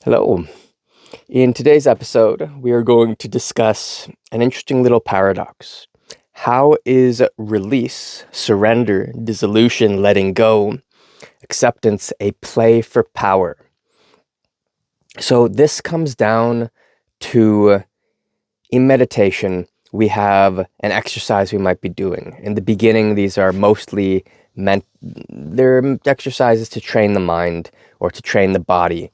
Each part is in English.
Hello. In today's episode, we are going to discuss an interesting little paradox. How is release, surrender, dissolution, letting go, acceptance a play for power? So this comes down to, in meditation, we have an exercise we might be doing. In the beginning, these are mostly they're exercises to train the mind or to train the body.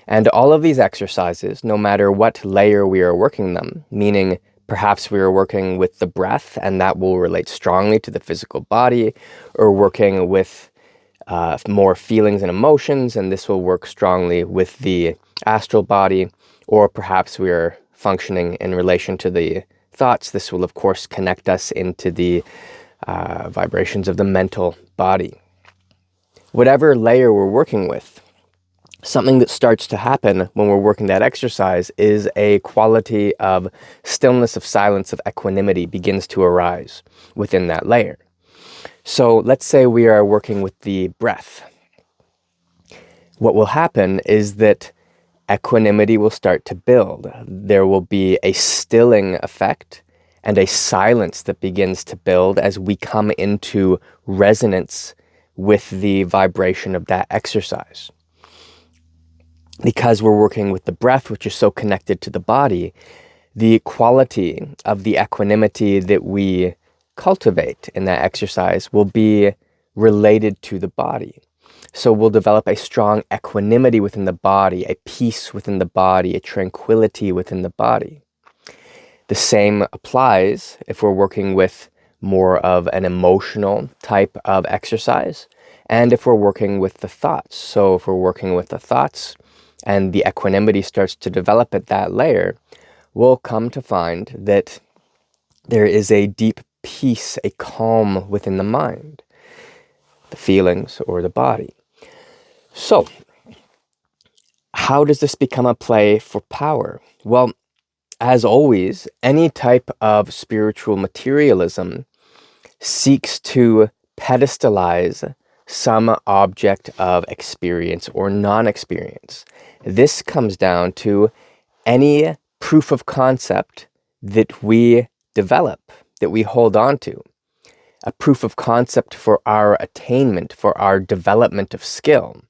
And all of these exercises, no matter what layer we are working them, meaning perhaps we are working with the breath and that will relate strongly to the physical body, or working with more feelings and emotions, and this will work strongly with the astral body, or perhaps we are functioning in relation to the thoughts. This will, of course, connect us into the vibrations of the mental body. Whatever layer we're working with, something that starts to happen when we're working that exercise is a quality of stillness, of silence, of equanimity begins to arise within that layer. So let's say we are working with the breath. What will happen is that equanimity will start to build. There will be a stilling effect and a silence that begins to build as we come into resonance with the vibration of that exercise. Because we're working with the breath, which is so connected to the body, the quality of the equanimity that we cultivate in that exercise will be related to the body. So we'll develop a strong equanimity within the body, a peace within the body, a tranquility within the body. The same applies if we're working with more of an emotional type of exercise, and if we're working with the thoughts. So if we're working with the thoughts and the equanimity starts to develop at that layer, we'll come to find that there is a deep peace, a calm within the mind, the feelings, or the body. So, how does this become a play for power? Well, as always, any type of spiritual materialism seeks to pedestalize some object of experience or non-experience. This comes down to any proof of concept that we develop, that we hold on to. A proof of concept for our attainment, for our development of skill,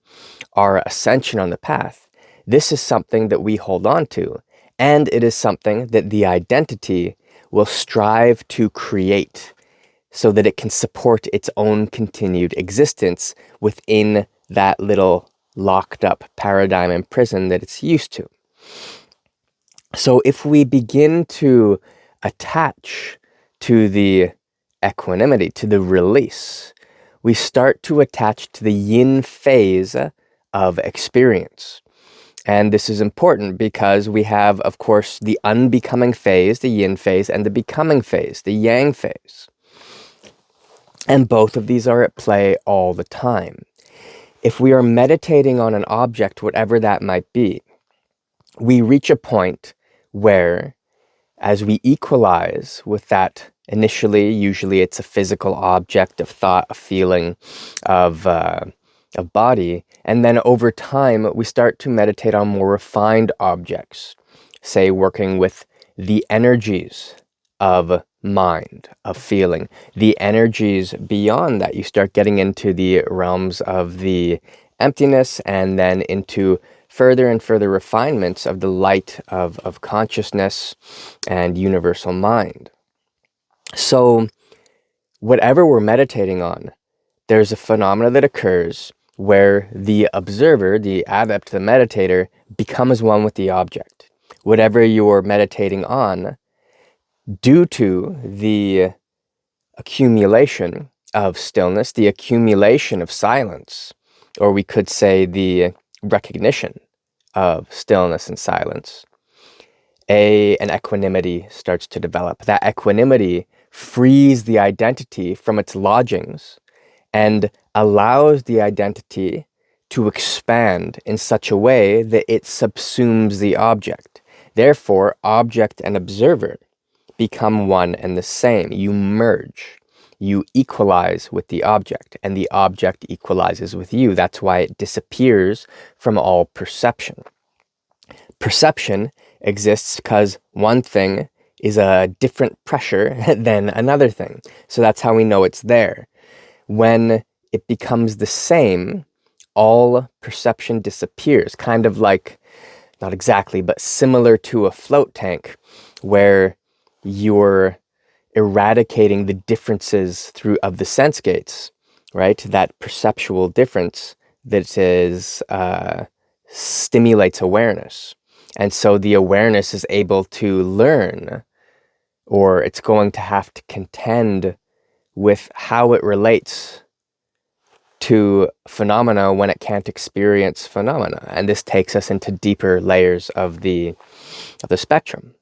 our ascension on the path. This is something that we hold on to, and it is something that the identity will strive to create so that it can support its own continued existence within that little locked up paradigm and prison that it's used to. So if we begin to attach to the equanimity, to the release, we start to attach to the yin phase of experience. And this is important because we have, of course, the unbecoming phase, the yin phase, and the becoming phase, the yang phase. And both of these are at play all the time. If we are meditating on an object, whatever that might be, we reach a point where, as we equalize with that initially, usually it's a physical object of thought, of feeling, of body, and then over time we start to meditate on more refined objects, say working with the energies of mind, of feeling, the energies beyond that. You start getting into the realms of the emptiness and then into further and further refinements of the light of consciousness and universal mind. So whatever we're meditating on, there's a phenomena that occurs where the observer, the adept, the meditator, becomes one with the object. Whatever you're meditating on, due to the accumulation of stillness, the accumulation of silence, or we could say the recognition of stillness and silence, an equanimity starts to develop. That equanimity frees the identity from its lodgings and allows the identity to expand in such a way that it subsumes the object. Therefore, object and observer become one and the same. You merge. You equalize with the object, and the object equalizes with you. That's why it disappears from all perception. Perception exists because one thing is a different pressure than another thing. So that's how we know it's there. When it becomes the same, all perception disappears, kind of like, not exactly, but similar to a float tank, where you're eradicating the differences of the sense gates, right? That perceptual difference that stimulates awareness. And so the awareness is able to learn, or it's going to have to contend with how it relates to phenomena when it can't experience phenomena. And this takes us into deeper layers of the spectrum.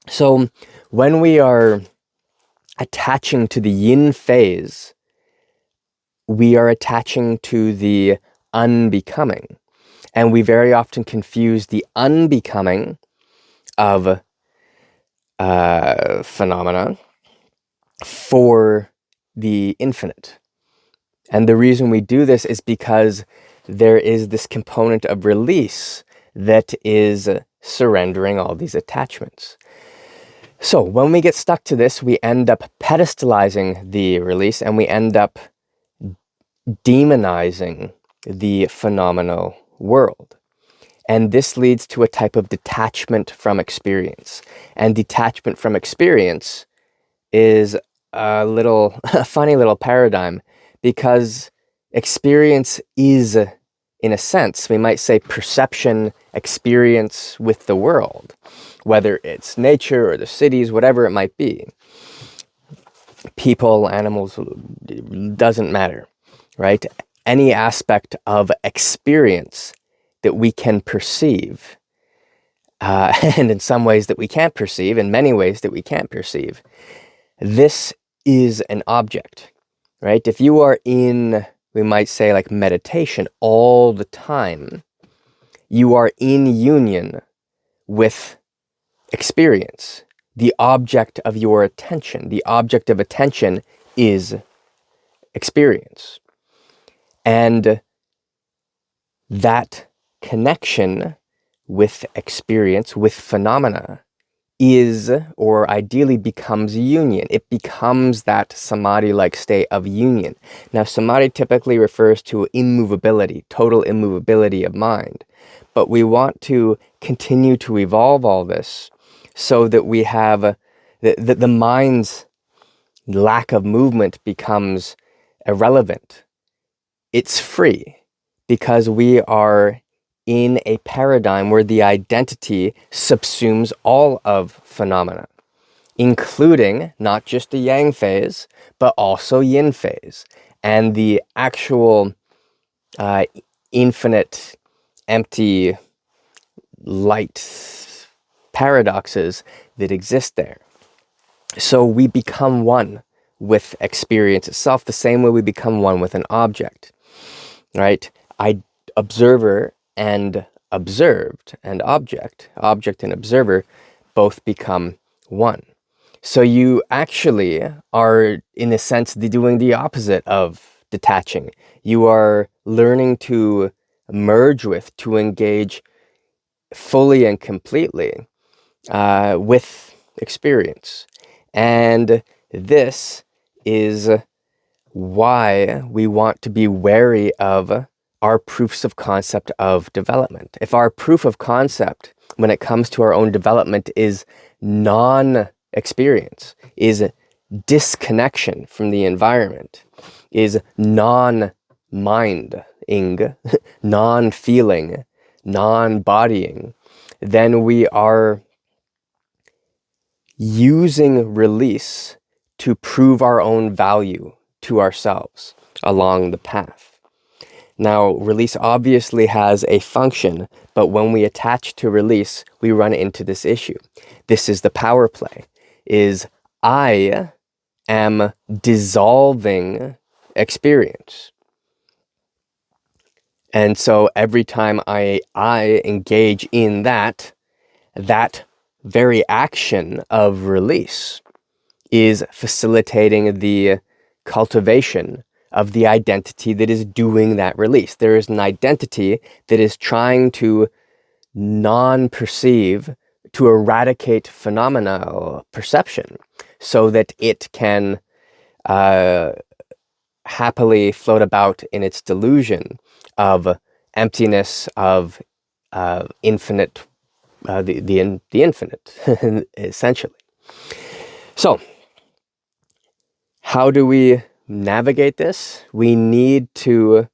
So when we are attaching to the yin phase, we are attaching to the unbecoming. And we very often confuse the unbecoming of phenomena for the infinite. And the reason we do this is because there is this component of release that is surrendering all these attachments. So when we get stuck to this, we end up pedestalizing the release, and we end up demonizing the phenomenal world. And this leads to a type of detachment from experience. And detachment from experience is a funny little paradigm, because experience is, in a sense, we might say, perception, experience with the world, whether it's nature or the cities, whatever it might be. People, animals, doesn't matter, right? Any aspect of experience that we can perceive, and in some ways that we can't perceive, in many ways that we can't perceive, this is an object, right? If you are in, we might say, like meditation all the time, you are in union with experience. The object of your attention, the object of attention is experience. And that connection with experience, with phenomena, is, or ideally becomes, union. It becomes that samadhi-like state of union. Now, samadhi typically refers to immovability, total immovability of mind. But we want to continue to evolve all this so that we have, the mind's lack of movement becomes irrelevant. It's free, because we are in a paradigm where the identity subsumes all of phenomena, including not just the yang phase, but also yin phase, and the actual infinite, empty, light paradoxes that exist there. So we become one with experience itself, the same way we become one with an object, right? Observer and observed and object and observer both become one. So you actually are, in a sense, doing the opposite of detaching. You are learning to merge with, to engage fully and completely with experience. And this is why we want to be wary of our proofs of concept of development. If our proof of concept when it comes to our own development is non-experience, is disconnection from the environment, is non-minding, non-feeling, non-bodying, then we are using release to prove our own value to ourselves along the path. Now, release obviously has a function, but when we attach to release, we run into this issue. This is the power play, is I am dissolving experience. And so every time I engage in that very action of release is facilitating the cultivation of the identity that is doing that release. There is an identity that is trying to non-perceive, to eradicate phenomenal perception so that it can happily float about in its delusion of emptiness, of infinite, the infinite, essentially. So, how do we navigate this? We need to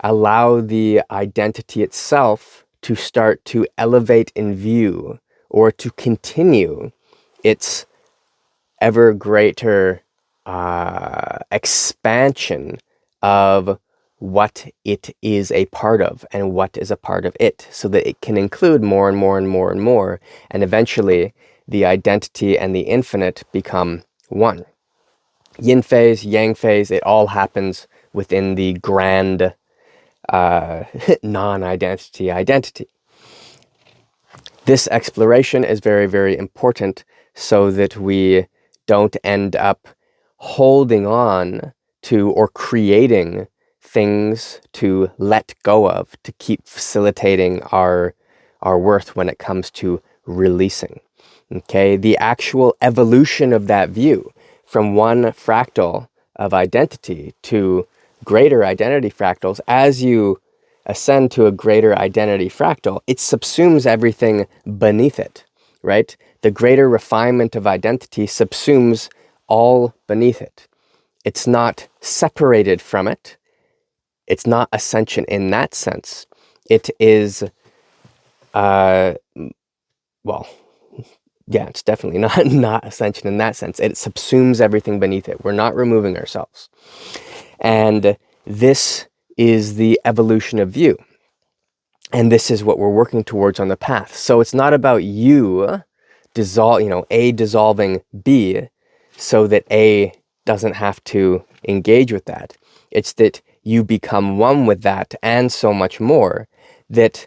allow the identity itself to start to elevate in view, or to continue its ever greater expansion of what it is a part of and what is a part of it, so that it can include more and more and more and more, and eventually the identity and the infinite become one. Yin phase, yang phase, it all happens within the grand non-identity identity. This exploration is very, very important so that we don't end up holding on to or creating things to let go of, to keep facilitating our worth when it comes to releasing. Okay, the actual evolution of that view from one fractal of identity to greater identity fractals, as you ascend to a greater identity fractal, it subsumes everything beneath it, right? The greater refinement of identity subsumes all beneath it. It's not separated from it. It's not ascension in that sense. It is, it's definitely not ascension in that sense. It subsumes everything beneath it. We're not removing ourselves. And this is the evolution of view. And this is what we're working towards on the path. So it's not about you A dissolving B so that A doesn't have to engage with that. It's that you become one with that and so much more, that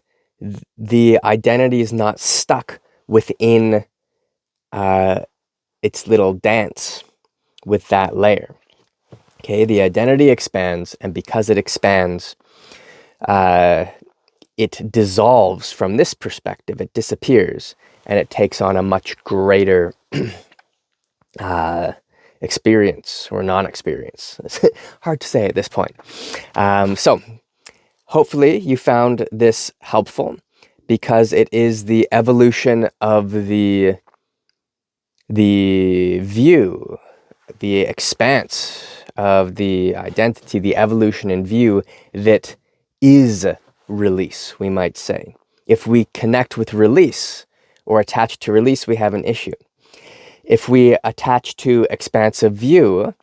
the identity is not stuck within its little dance with that layer. Okay, the identity expands, and because it expands, it dissolves from this perspective. It disappears, and it takes on a much greater experience or non-experience. It's hard to say at this point. So hopefully you found this helpful, because it is the evolution of the view, the expanse of the identity, the evolution in view that is release, we might say. If we connect with release or attach to release, we have an issue. If we attach to expansive view,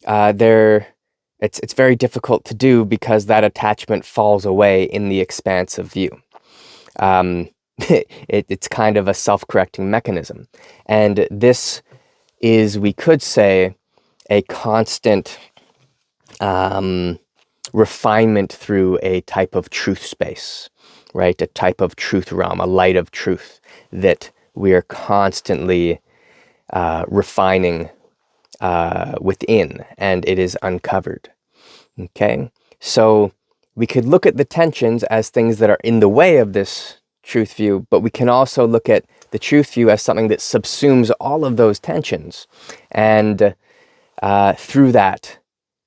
it's very difficult to do, because that attachment falls away in the expansive view. It's kind of a self-correcting mechanism. And this is, we could say, a constant refinement through a type of truth space, right? A type of truth realm, a light of truth that we are constantly refining within, and it is uncovered. Okay? So we could look at the tensions as things that are in the way of this truth view, but we can also look at the truth view as something that subsumes all of those tensions. And through that,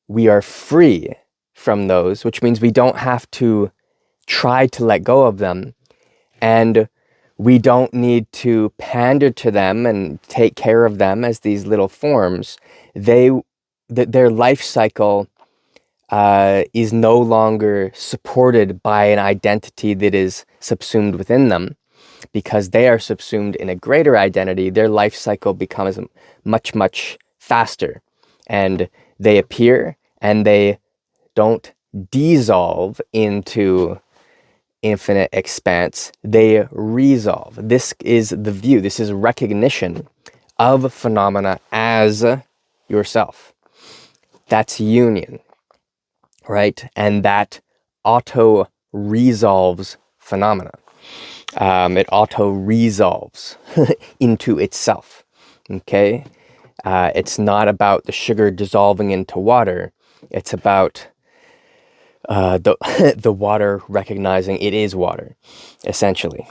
we are free from those, which means we don't have to try to let go of them. And we don't need to pander to them and take care of them as these little forms. Their life cycle is no longer supported by an identity that is subsumed within them, because they are subsumed in a greater identity. Their life cycle becomes much, much faster, and they appear and they don't dissolve into infinite expanse. They resolve. This is the view. This is recognition of phenomena as yourself. That's union, right? And that auto-resolves phenomena. It auto-resolves into itself, okay? It's not about the sugar dissolving into water. It's about the water recognizing it is water, essentially.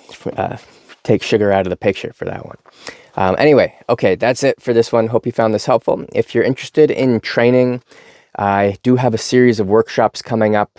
Take sugar out of the picture for that one. Anyway, okay, that's it for this one. Hope you found this helpful. If you're interested in training, I do have a series of workshops coming up.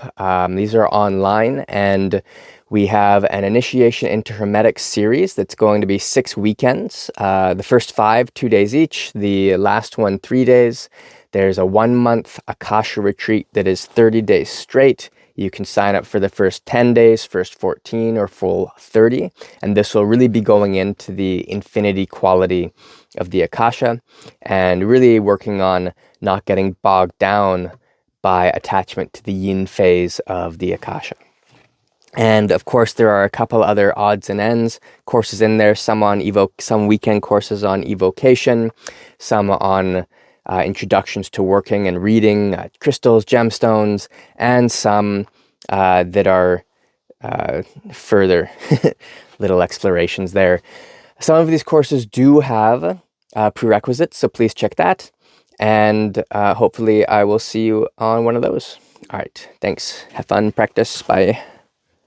These are online, and we have an initiation into Hermetic series that's going to be 6 weekends. The first 5, 2 days each. The last one, 3 days. There's a 1-month Akasha retreat that is 30 days straight. You can sign up for the first 10 days, first 14, or full 30. And this will really be going into the infinity quality of the Akasha and really working on not getting bogged down by attachment to the yin phase of the Akasha. And of course, there are a couple other odds and ends courses in there, some weekend courses on evocation, some on introductions to working and reading crystals, gemstones, and some that are further little explorations there. Some of these courses do have prerequisites, so please check that. And hopefully I will see you on one of those. All right, thanks. Have fun, practice. Bye.